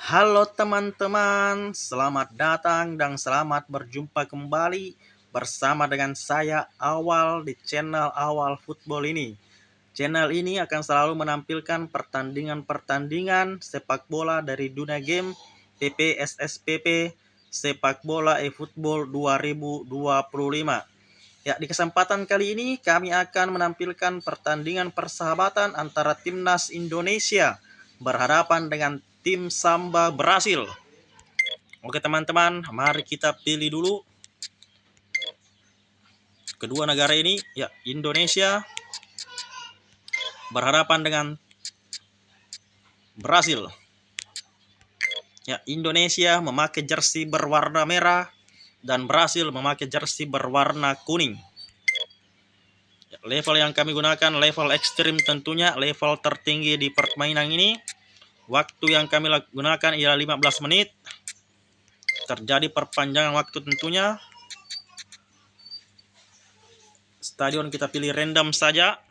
Halo teman-teman, selamat datang dan selamat berjumpa kembali bersama dengan saya Awal di channel Awal Football ini. Channel ini akan selalu menampilkan pertandingan-pertandingan sepak bola dari dunia game PPSSPP Sepak Bola eFootball 2025. Ya, di kesempatan kali ini kami akan menampilkan pertandingan persahabatan antara timnas Indonesia berhadapan dengan tim Samba Brasil. Oke teman-teman, mari kita pilih dulu kedua negara ini. Ya, Indonesia berhadapan dengan Brasil. Ya, Indonesia memakai jersey berwarna merah dan Brasil memakai jersey berwarna kuning. Ya, level yang kami gunakan level ekstrim, tentunya level tertinggi di permainan ini. Waktu yang kami gunakan ialah 15 menit. Terjadi perpanjangan waktu tentunya. Stadion kita pilih random saja.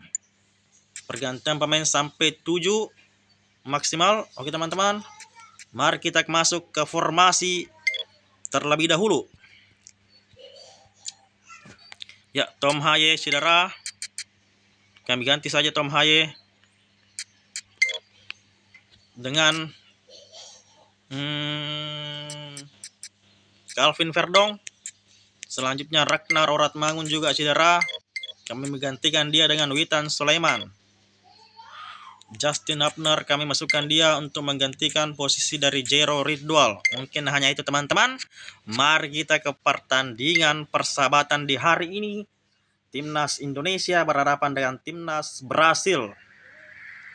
Pergantian pemain sampai 7 maksimal. Oke teman-teman, mari kita masuk ke formasi terlebih dahulu. Ya, Tom Haye cedera. Kami ganti saja Tom Haye dengan Calvin Verdong. Selanjutnya Ragnar Oratmangun juga cedera. Kami menggantikan dia dengan Witan Sulaiman. Justin Hubner kami masukkan dia untuk menggantikan posisi dari Jero Ridwal. Mungkin hanya itu teman-teman. Mari kita ke pertandingan persahabatan di hari ini. Timnas Indonesia berhadapan dengan timnas Brasil.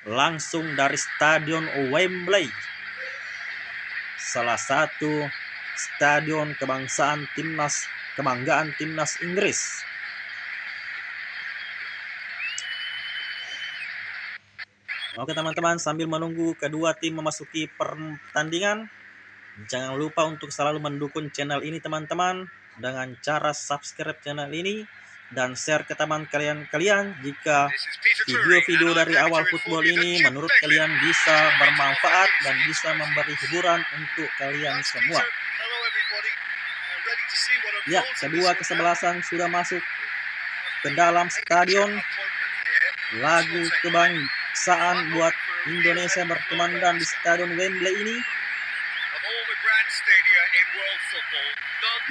Langsung dari Stadion Wembley. Salah satu stadion kebanggaan timnas Inggris. Oke teman-teman, sambil menunggu kedua tim memasuki pertandingan, jangan lupa untuk selalu mendukung channel ini teman-teman dengan cara subscribe channel ini dan share ke teman kalian jika video-video dari Awal Football ini menurut kalian bisa bermanfaat dan bisa memberi hiburan untuk kalian semua. Ya, kedua kesebelasan sudah masuk ke dalam stadion. Lagu kebangsaan buat Indonesia berkumandang di Stadion Wembley ini.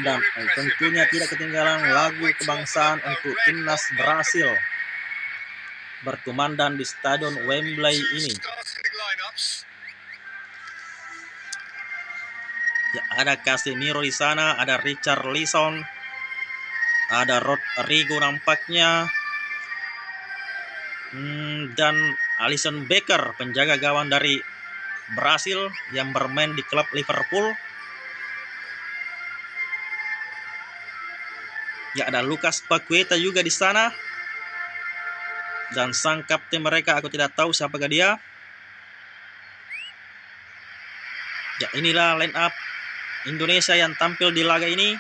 Dan tentunya tidak ketinggalan lagu kebangsaan untuk timnas Brasil berkumandang di Stadion Wembley ini. Ya, ada Casemiro di sana, ada Richarlison, ada Rodrigo nampaknya, dan Alisson Becker, penjaga gawang dari Brasil yang bermain di klub Liverpool. Ya, ada Lucas Paqueta juga di sana. Dan sang kapten mereka, aku tidak tahu siapakah dia. Ya, inilah line up Indonesia yang tampil di laga ini.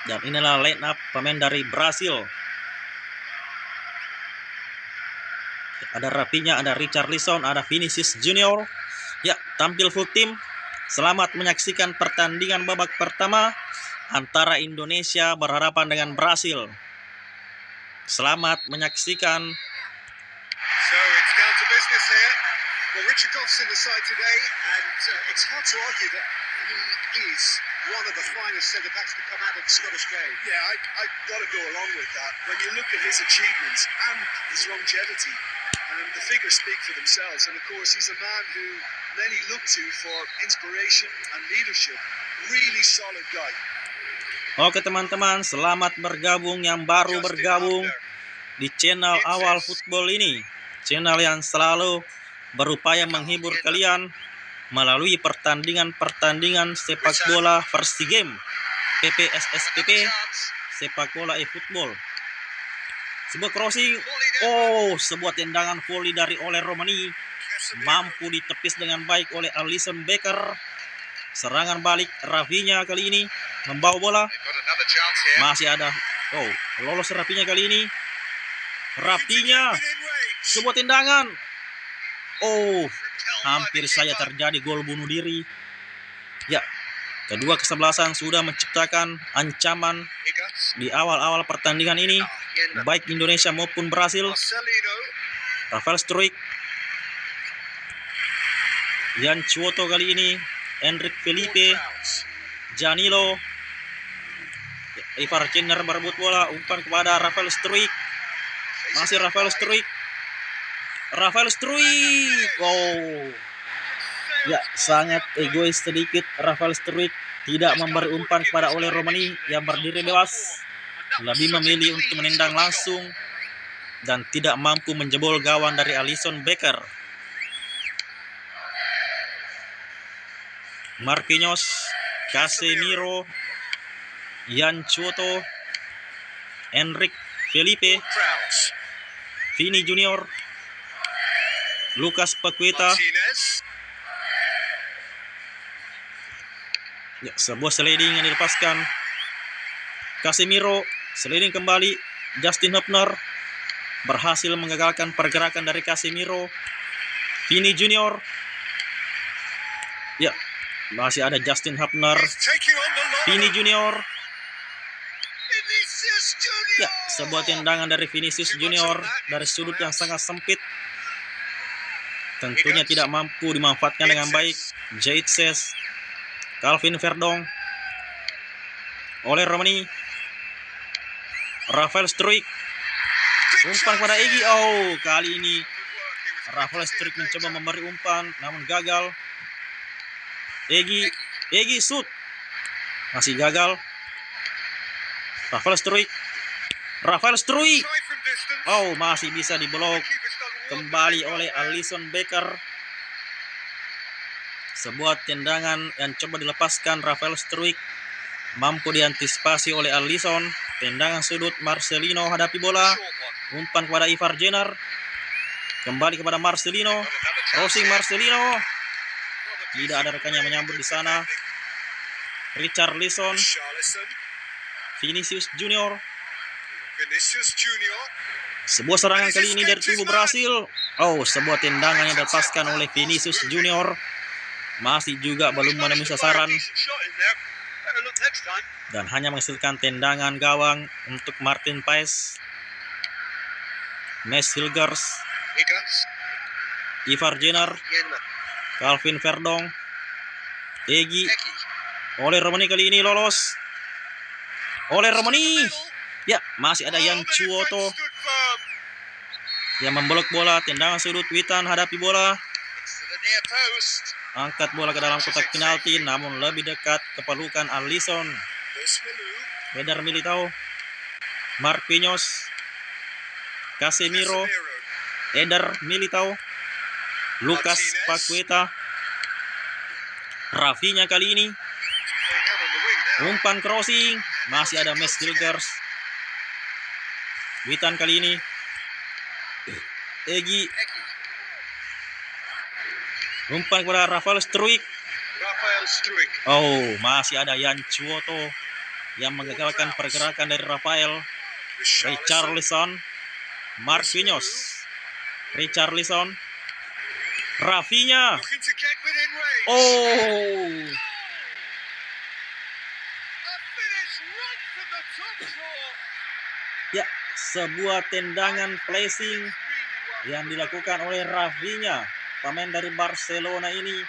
Dan inilah line up pemain dari Brasil. Ada Rafinha, ada Richarlison, ada Vinicius Junior. Ya, tampil full tim. Selamat menyaksikan pertandingan babak pertama antara Indonesia berhadapan dengan Brasil. Selamat menyaksikan. So it's down to business here. Well, Richard Goff's in the side today, and it's hard to argue that he is one of the finest centre-backs to come out of the Scottish game. Yeah, I've got to go along with that. When you look at his achievements and his longevity, the figures speak for themselves. And of course, he's a man who many look to for inspiration and leadership. Really solid guy. Oke teman-teman, selamat bergabung yang baru bergabung di channel Awal Football ini. Channel yang selalu berupaya menghibur kalian melalui pertandingan-pertandingan sepak bola versi game PPSSPP Sepak Bola eFootball. Sebuah crossing, sebuah tendangan volley dari Ole Romani mampu ditepis dengan baik oleh Alisson Becker. Serangan balik Rafinha kali ini membawa bola. Masih ada lolos Rafinha kali ini. Rafinha, sebuah tendangan. hampir saja terjadi gol bunuh diri. Ya, kedua kesebelasan sudah menciptakan ancaman di awal-awal pertandingan ini, baik Indonesia maupun Brasil. Marcelino. Rafael Struijk, Yan Chuoto kali ini, Enric Felipe, Janilo, Ivar Jenner merebut bola, umpan kepada Rafael Struijk, masih Rafael Struijk, oh ya, sangat egois sedikit Rafael Struijk, tidak memberi umpan kepada Ole Romani yang berdiri bebas, lebih memilih untuk menendang langsung dan tidak mampu menjebol gawang dari Alisson Becker. Marquinhos, Casemiro, Yan Chuoto, Enric Felipe, Kraus. Vini Junior, Lucas Paqueta. Martinez. Ya, sebuah sliding yang dilepaskan. Casemiro, sliding kembali. Justin Hubner berhasil menggagalkan pergerakan dari Casemiro. Vini Junior. Ya, masih ada Justin Hubner. He's taking on the line. Vini Junior. Vinicius Junior. Ya, sebuah tendangan dari Vinicius Junior dari sudut yang sangat sempit. Tentunya tidak mampu dimanfaatkan dengan baik. Jaitses, Calvin Verdong, Ole Romani, Rafael Struijk, umpan kepada Egy. Oh, kali ini Rafael Struijk mencoba memberi umpan namun gagal. Egy shoot, masih gagal. Rafael Struijk, Try from distance. oh masih bisa diblok Keeper's done wonderfully kembali well oleh there. Alisson Becker. Sebuah tendangan yang coba dilepaskan Rafael Struijk mampu diantisipasi oleh Alisson. Tendangan sudut, Marcelino hadapi bola, Short one. umpan kepada Ivar Jenner, kembali kepada Marcelino, Got another chance crossing here. Marcelino, Another piece tidak ada of rekannya really menyambut good di sana. defending. Richarlison, Richarlison. Vinicius Junior. Vinicius Junior. Sebuah serangan kali ini dari tubuh Brasil. Oh, sebuah tendangan yang dilepaskan oleh Vinicius Junior. Masih juga belum menemui sasaran Decent shot in there. Better look next time. dan hanya menghasilkan tendangan gawang untuk Martin Paes, Mes Hilgers, Higgins. Ivar Jenner, Jenner. Calvin Verdong, Egy. Eki. Ole Romani kali ini lolos. Ole Romani. Ya, masih ada Yan Chuoto Stood firm. yang memblok bola. Tendangan sudut, Witan hadapi bola. It's to the near post. Angkat bola ke dalam kotak penalti namun lebih dekat ke pelukan Alisson. Bismilu. Eder Militao, Marquinhos, Casemiro, Eder Militao, Lucas Paqueta, Rafinha kali ini, Playing out on the wing now. umpan crossing, masih ada Mes Hilgers. Witan kali ini, Egy, Eki. umpan kepada Rafael Struijk. Rafael Struijk. Oh, masih ada Yan Chuoto yang menggagalkan pergerakan dari Rafael. Richarlison, Marquinhos, Richarlison, Rafinha. Looking to get within range. Oh, A finish right from the top draw. ya, sebuah tendangan placing Really well. yang dilakukan oleh Rafinha. Pemain dari Barcelona ini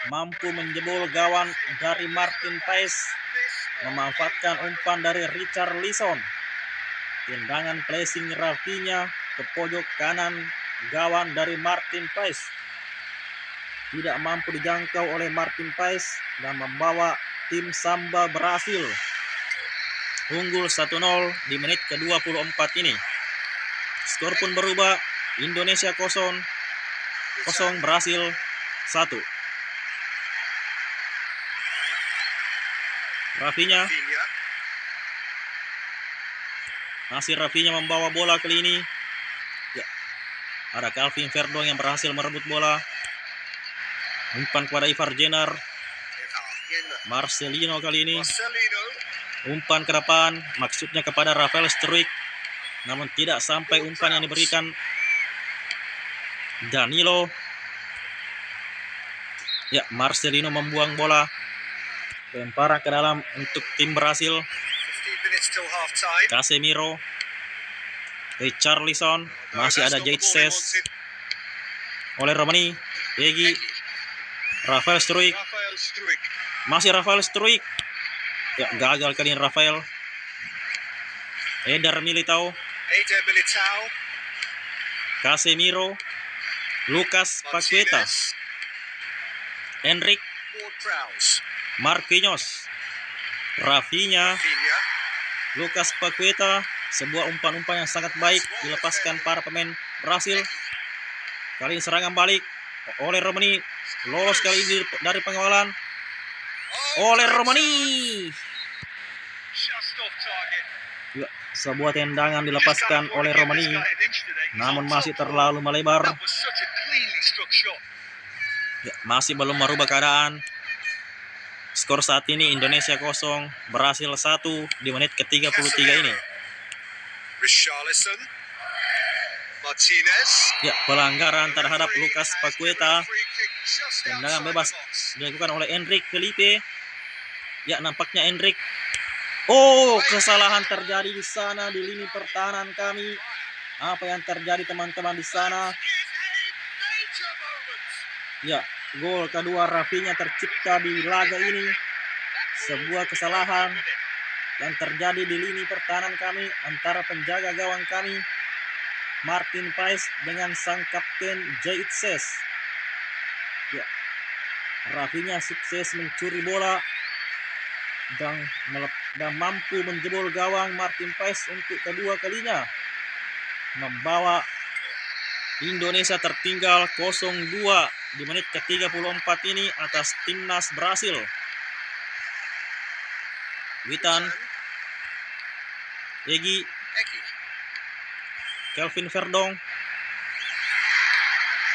mampu menjebol gawang dari Martin Paes, memanfaatkan umpan dari Richarlison. Tendangan placing Rafinha ke pojok kanan gawang dari Martin Paes. Tidak mampu dijangkau oleh Martin Paes dan membawa tim Samba Brasil unggul 1-0 di menit ke-24 ini. Skor pun berubah, Indonesia 0, Brasil 1. Rafinha, Rafinha. masih Rafinha membawa bola kali ini. Ya, ada Calvin Verdong yang berhasil merebut bola. Umpan kepada Ivar Jenner, Jenner. Marcelino kali ini. Marcelino. Umpan ke depan, maksudnya kepada Rafael Struijk. Namun tidak sampai umpan yang diberikan. Danilo, Ya, Marcelino membuang bola. Lemparan ke dalam untuk tim Brasil. 15 minutes till half time. Casemiro. Richarlison. Masih ada Jadses. Oleh Romani. Egi. Rafael Struijk. Rafael Struijk. Masih Rafael Struijk. Ya, gagal kali ini Rafael. Eder Militao. Casemiro. Lucas Paqueta. Martinez. Enric. Ward-Prowse. Marquinhos. Rafinha. Rafinha. Lucas Paqueta. Sebuah umpan-umpan yang sangat baik dilepaskan para pemain Brasil. Kali ini serangan balik oleh Romani. Lolos kali ini dari pengawalan oleh Romani. Just off target. Ya, sebuah tendangan dilepaskan oleh Romani, namun masih terlalu melebar. That was such a cleanly struck shot. Ya, masih belum merubah keadaan. Skor saat ini Indonesia 0, Brasil 1 di menit ke-33 ini. Richarlison. Martinez. Ya, pelanggaran terhadap Lucas Paqueta. Free kick just Tendangan outside bebas the box. dilakukan oleh Enric Felipe. Ya, nampaknya Enric. Oh, kesalahan terjadi di sana di lini pertahanan kami. Apa yang terjadi teman-teman di sana? Is a major moment. Ya, gol kedua Rafinha tercipta di laga ini. Sebuah kesalahan yang terjadi di lini pertahanan kami antara penjaga gawang kami Martin Paes dengan sang kapten Jadses. Ya, Rafinha sukses mencuri bola dan mampu menjebol gawang Martin Paes untuk kedua kalinya, membawa Indonesia tertinggal 0-2 di menit ke-34 ini atas timnas Brasil. Witan, Egi, Kelvin Verdong.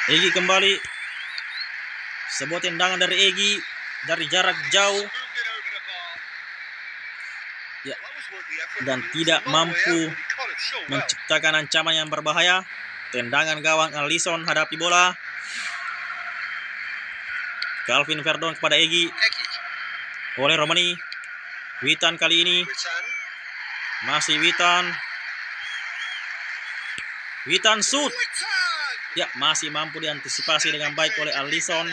Egi kembali. Sebuah tendangan dari Egi dari jarak jauh. Ya, dan tidak mampu menciptakan ancaman yang berbahaya. Tendangan gawang Alisson hadapi bola. Kelvin Verdong kepada Egi. Oleh Romani. Witan kali ini. Masih Witan. Witan shoot. Ya, masih mampu diantisipasi dengan baik oleh Alisson.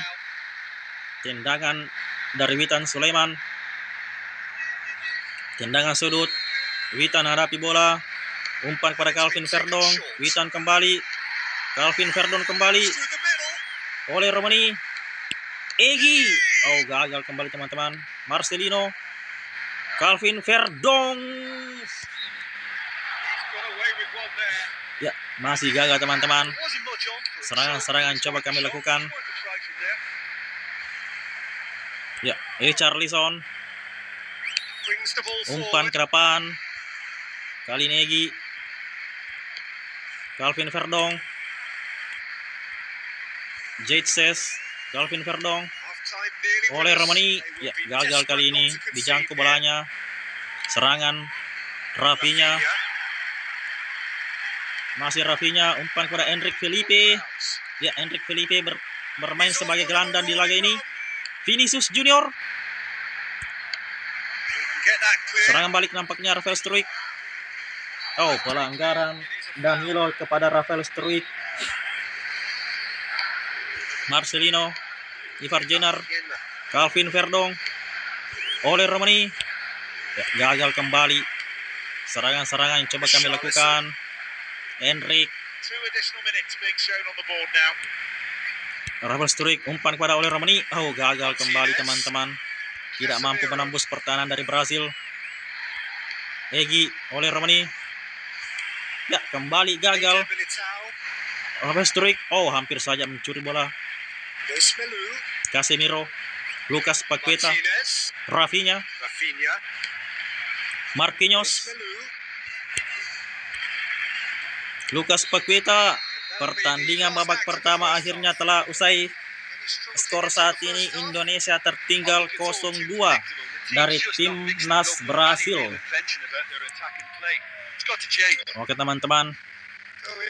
Tendangan dari Witan Sulaiman. Tendangan sudut. Witan hadapi bola. Umpan pada Kelvin Verdong. Witan kembali. Kelvin Verdong kembali. Oleh Romani. Egi. Oh, gagal kembali teman-teman. Marcelino. Kelvin Verdong. Ya, masih gagal teman-teman. Serangan-serangan coba kami lakukan. Ya, Richarlison. Umpan ke depan. Kali ini Egi. Kelvin Verdong. Jadses. Kelvin Verdong. Oleh Romani. Ya, gagal kali ini. Dijangkau bolanya. Serangan Rafinha. Masih Rafinha. Umpan kepada Enric Felipe. Ya, Enric Felipe bermain sebagai gelandang di laga ini. Vinicius Junior. Serangan balik nampaknya Rafael Struijk. Oh, pelanggaran Danilo kepada Rafael Struijk. Marcelino. Ivar Jenner. Kelvin Verdong. Oleh Romani. Ya, gagal kembali. Serangan-serangan yang coba kami lakukan. Enric. Rafael Struijk. Umpan kepada oleh Romani. Oh, gagal kembali teman-teman. Tidak mampu menembus pertahanan dari Brasil. Egi oleh Romani. Ya, kembali gagal. Rafael Struijk. Oh, hampir saja mencuri bola. Casemiro. Lucas Paqueta. Rafinha. Marquinhos. Lucas Paqueta. Pertandingan babak pertama akhirnya telah usai. Skor saat ini Indonesia tertinggal 0-2 dari timnas Brasil. Oke teman-teman,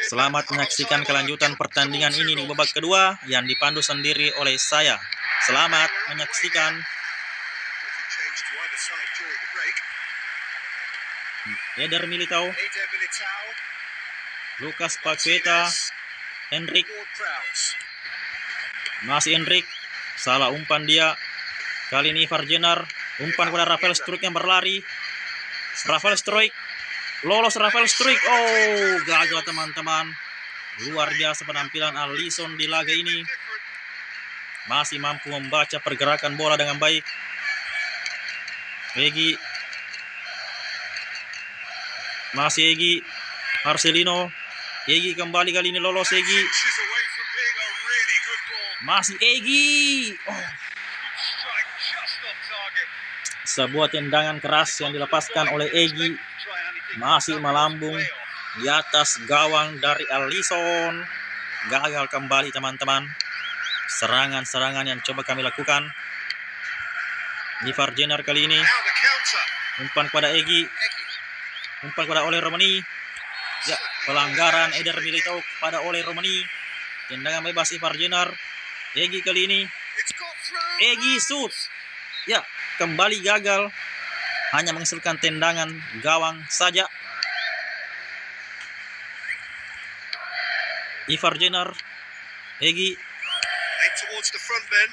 selamat menyaksikan kelanjutan pertandingan ini di babak kedua yang dipandu sendiri oleh saya. Selamat menyaksikan. Change to either side during the break. Eder Militao, Eder Militao, Lucas Paqueta, Henrik, Ward-Prowse. masih Henrik. Salah umpan dia. Kali ini Varjenar, umpan kepada Rafael Struik yang berlari. Rafael Struik, lolos Rafael Struik. Oh, gagal teman-teman. Luar biasa penampilan Alisson di laga ini. Masih mampu membaca pergerakan bola dengan baik. Egi, masih Egi, Marcelino. Egi kembali, kali ini lolos Egi. Inches away from being a really good ball. Masih Egi. Oh, Strike just off target. sebuah tendangan keras yang dilepaskan oleh Egi. Masih melambung di atas gawang dari Alisson. Gagal kembali teman-teman. Serangan-serangan yang coba kami lakukan. Di Varjenar kali ini. Now the counter. Umpan kepada Egi. Umpan kepada Ole Romani. Ya, pelanggaran Eder Militao kepada Ole Romani. Tendangan bebas Varjenar. Egi kali ini. It's got through. Egi shoot. Ya, kembali gagal. Hanya menghasilkan tendangan gawang saja. Ivar Jenner, Egi, Eight towards the front men.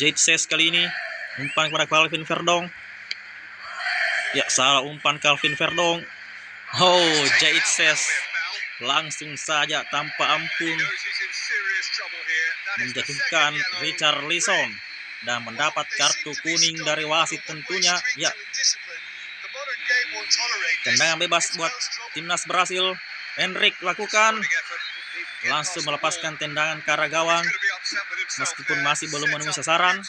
Jade Ses kali ini. Umpan kepada Calvin Verdong. Ya, salah umpan Calvin Verdong. Oh, Jade Ses langsung saja tanpa ampun menjatuhkan Richarlison dan mendapat kartu kuning dari wasit tentunya. Ya, tendangan bebas buat timnas Brasil. Henrik lakukan, langsung melepaskan tendangan ke arah gawang meskipun masih belum menemui sasaran.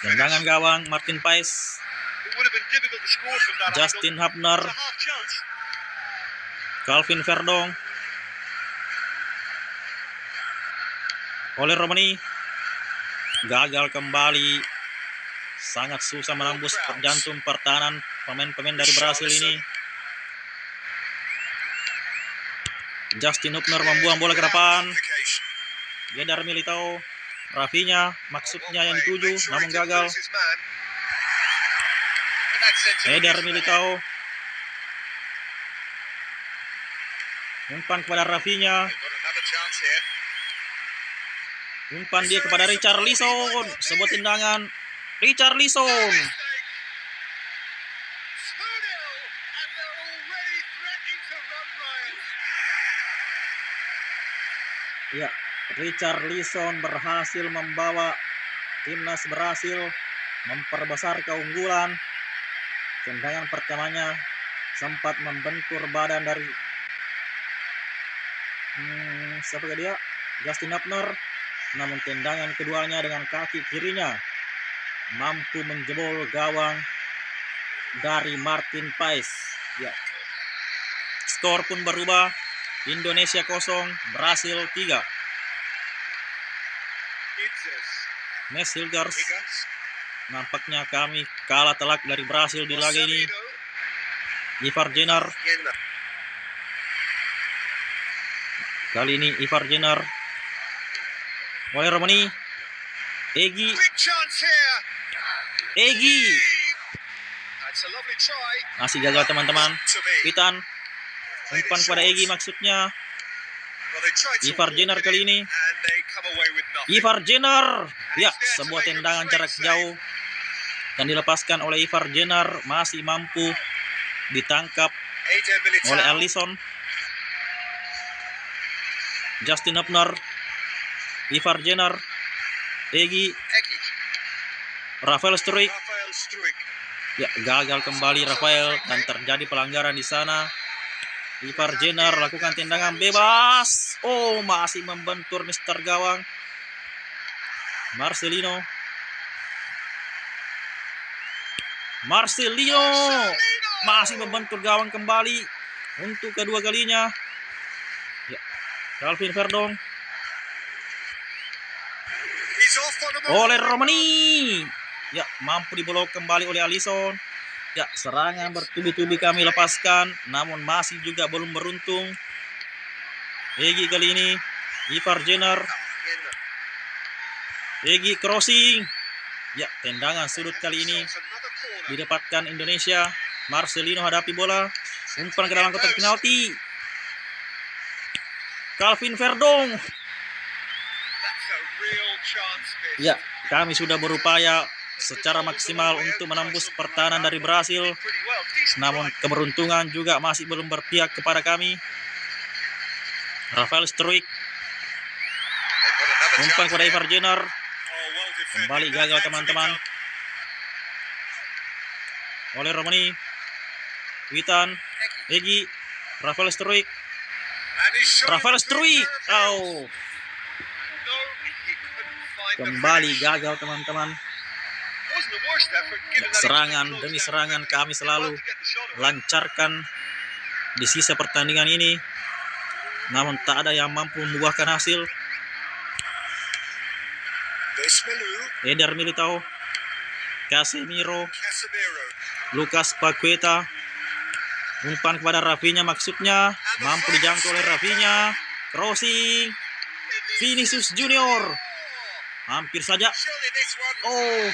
Tendangan gawang Martin Paes, Justin Hubner, Calvin Verdong, Ole Romani. Gagal kembali. Sangat susah menembus jantung pertahanan pemain-pemain dari Brasil ini. Justin Hubner membuang bola ke depan. Eder Militao, Rafinha maksudnya yang dituju namun gagal. Eder Militao, umpan kepada Rafinha. Umpan dia kepada Richarlison. Sebuah tendangan Richarlison. Ya, Richarlison berhasil membawa timnas Brasil memperbesar keunggulan. Tendangan pertamanya sempat membentur badan dari siapa dia? Justin Hubner. Namun tendangan keduanya dengan kaki kirinya mampu menjebol gawang dari Martin Paes. Ya. Skor pun berubah. Indonesia 0, Brasil 3. Mes Hilgers, nampaknya kami kalah telak dari Brasil di laga ini. Ivar Jenner, kali ini Ivar Jenner. Ole Romani, Egi, Egi. Masih gagal teman-teman. Pitan, umpan kepada Egi maksudnya. Ivar Jenner kali ini. Ivar Jenner. Ya, sebuah tendangan jarak jauh dan dilepaskan oleh Ivar Jenner. Masih mampu ditangkap oleh Alisson. Justin Hubner, Ivar Jenner, Egi, Rafael Struik. Ya, gagal kembali Rafael dan terjadi pelanggaran di sana. Ivar Jenner lakukan tendangan bebas. Oh, masih membentur Mister Gawang. Marcelino. Masih membentur gawang kembali untuk kedua kalinya. Ya, Calvin Verdong. Ole Romani. Ya, mampu diblok kembali oleh Alisson. Ya, serangan bertubi-tubi kami lepaskan, namun masih juga belum beruntung. Egi kali ini, Ivar Jenner. Egi crossing. Ya, tendangan sudut kali ini Another corner. didapatkan Indonesia. Marcelino hadapi bola, umpan ke dalam kotak penalti. Calvin Verdong. That's a real chance missed. Ya, kami sudah berupaya secara maksimal untuk menembus pertahanan dari Brasil, Pretty well. Decent namun drive. keberuntungan juga masih belum berpihak kepada kami. Rafael Struijk, They've got another umpan chance kepada here. Ivar Jenner, Oh, well defended. kembali That gagal had to be teman-teman. done. Oleh Romani, Witan, Egi, Rafael Struijk, And he's shot Rafael in the Struijk. picture. Oh, No, he couldn't find the kembali finish. gagal teman-teman. Wasn't the worst effort, given that he was Serangan too close demi down. serangan kami selalu Well to get the shot away. lancarkan di sisa pertandingan ini, namun tak ada yang mampu membuahkan hasil. Besmelu, Eder Militao, Casemiro, Casemiro. Lucas Paqueta, umpan kepada Rafinha, maksudnya mampu dijangkau oleh Rafinha. Crossing, Vinicius Junior, hampir saja. Surely this one. Oh,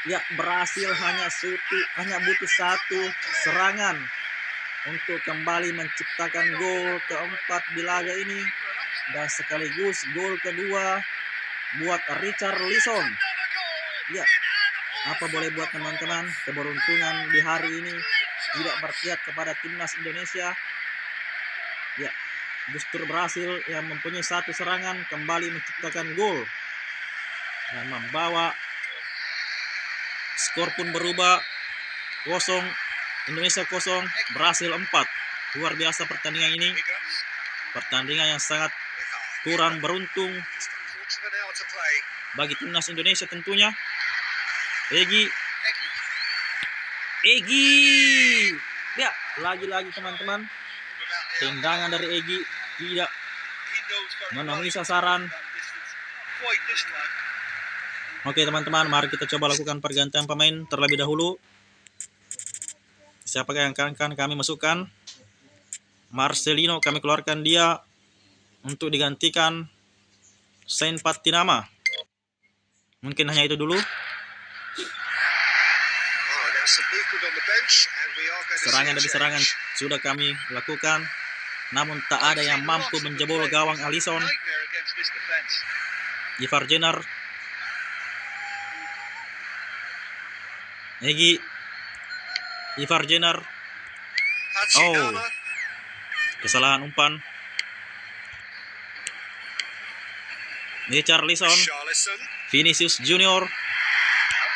ya, berhasil hanya butuh satu serangan untuk kembali menciptakan gol keempat di laga ini, dan sekaligus gol kedua buat Richarlison. Ya, apa boleh buat teman-teman, keberuntungan di hari ini tidak berpihak kepada timnas Indonesia. Ya, justru berhasil yang mempunyai satu serangan kembali menciptakan gol dan membawa skor pun berubah 0, Indonesia 0, Brasil 4. Luar biasa pertandingan ini, pertandingan yang sangat kurang beruntung Unfortunate hour to play. bagi timnas Indonesia tentunya. Egi, ya, lagi-lagi teman-teman, tendangan dari Egi tidak He knows very well menemui sasaran. that distance. Not quite this time. Oke teman-teman, mari kita coba lakukan pergantian pemain terlebih dahulu. Siapakah yang akan kami masukkan? Marcelino kami keluarkan dia untuk digantikan Saint Patinama. Mungkin hanya itu dulu. Oh, now some movement on the bench, and we are going to Serangan see a demi serangan change. sudah kami lakukan, namun tak ada yang mampu menjebol gawang Alisson. Nightmare against this defense. Ivar Jenner, Egi, Ivar Jenner, Hachidama. kesalahan umpan. Richarlison, Richarlison. Vinicius Junior, Up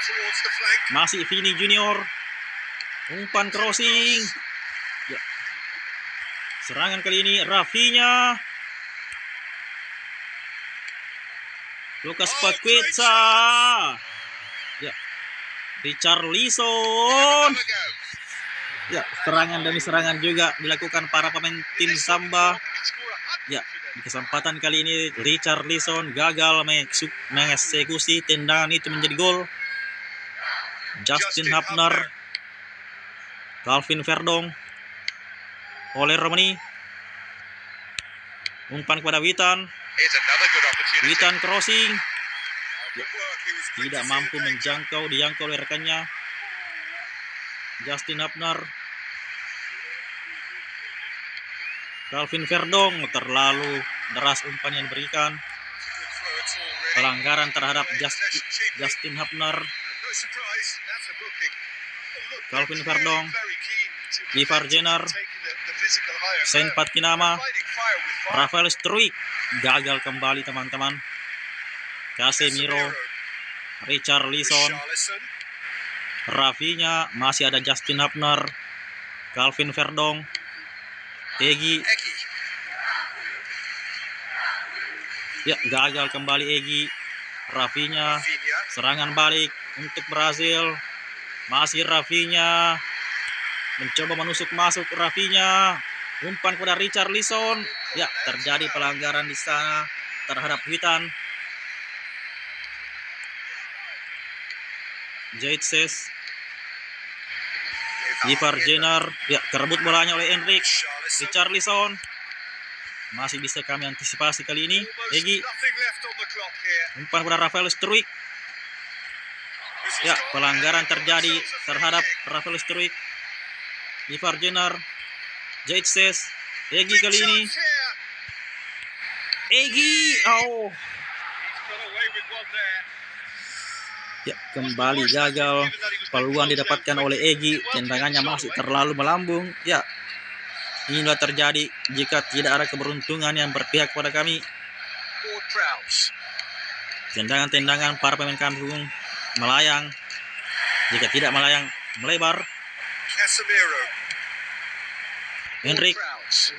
towards the flank. masih Vini Junior, umpan crossing. Ya. Serangan kali ini Rafinha, Lucas Paqueta, ya, Richarlison. Have a go. Ya, serangan demi serangan juga dilakukan para pemain tim Samba. Ya, di kesempatan kali ini Richarlison gagal mengeksekusi tendangan itu menjadi gol. Justin Hapner, Calvin Verdong, Oleh Romani, umpan kepada Witan. Here's another good opportunity. Witan crossing, Good work. He was quick tidak to see mampu the danger. dijangkau oleh rekannya. Justin Hapner, Calvin Verdong, terlalu deras umpan yang diberikan. It's a good throw. It's all ready. Pelanggaran terhadap Possession cheaply. Justin Hapner. No surprise. That's a booking. Oh, look, Calvin they're Verdong, very keen to Ivar prevent Jenner, him taking the physical higher Saint ground. Patinama, They're fighting fire with fire. Rafael Struijk, gagal kembali teman-teman. Casemiro, Richarlison, Richarlison. Rafinha, masih ada Justin Hapner, Calvin Verdong, Egi. Eki. Ya, gagal kembali Egi. Rafinha, Rafinha. serangan balik untuk Brasil. Masih Rafinha, mencoba menusuk masuk Rafinha. Umpan kepada Richarlison. Ya, terjadi pelanggaran di sana terhadap Witan. Jaitses, Ivar Jenner, ya, kerebut bolanya oleh Enric. Richarlison. Richarlison, Masih bisa kami antisipasi kali ini. Almost Egi nothing left on the clock here. umpan pada Rafael Struik. This is Ya, gone, pelanggaran and they've got terjadi themselves a free terhadap kick. Rafael Struik. Ivar Jenner, Jaitses, Egi Big kali ini. chance here. Egi, oh, He's got away with one there. ya kembali gagal. Peluang didapatkan oleh Egi, tendangannya masih terlalu melambung. Ya, inilah terjadi jika tidak ada keberuntungan yang berpihak pada kami. Ward-Prowse. Tendangan-tendangan para pemain kandung melayang. Jika tidak melayang, melebar. Casemiro. Henrik, Ward-Prowse.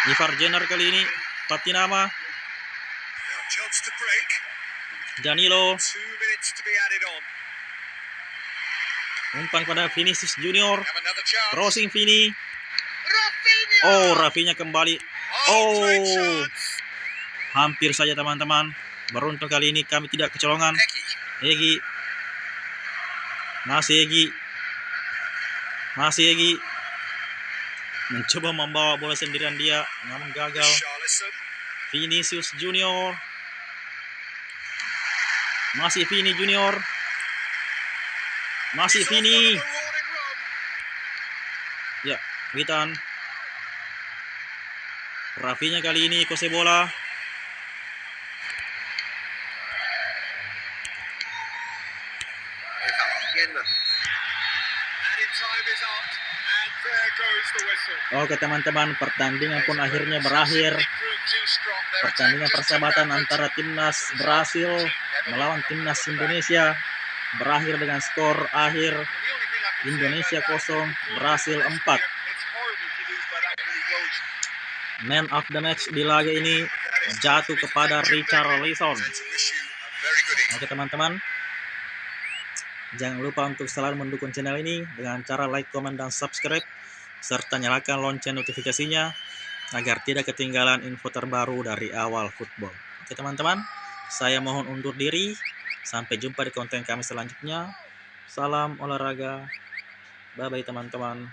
Ivar Jenner kali ini, Patinama, Now chance to break. Danilo, 2 minutes to be added on. umpan pada Vinicius Junior, Have another chance. crossing Vini. Rafinha. Oh, Rafinya kembali. Oh, great Oh, chance. hampir saja teman-teman. Beruntung kali ini kami tidak kecolongan. Egi. Egi, masih Egi, mencoba membawa bola sendirian dia, namun gagal. Richarlison. Vinicius Junior, masih Vini Junior, masih He's off on Vini. a marauding run. Ya, Witan. Rafinya kali ini kuasai bola. Added time is up, and there goes the whistle. Oke teman-teman, pertandingan pun akhirnya berakhir. Simply proved too strong. Their Pertandingan attack just took persahabatan that antara motor. timnas Brasil melawan timnas Indonesia berakhir dengan skor akhir The only thing I can say Indonesia about that, 0, Brasil 4. it's horrible to lose by that many goals. Man of the match di laga ini jatuh kepada Richarlison. And to wish you a very good evening. Oke teman-teman, jangan lupa untuk selalu mendukung channel ini dengan cara like, comment, dan subscribe, serta nyalakan lonceng notifikasinya agar tidak ketinggalan info terbaru dari awal football. Oke teman-teman, saya mohon undur diri. Sampai jumpa di konten kami selanjutnya. Salam olahraga. Bye-bye teman-teman.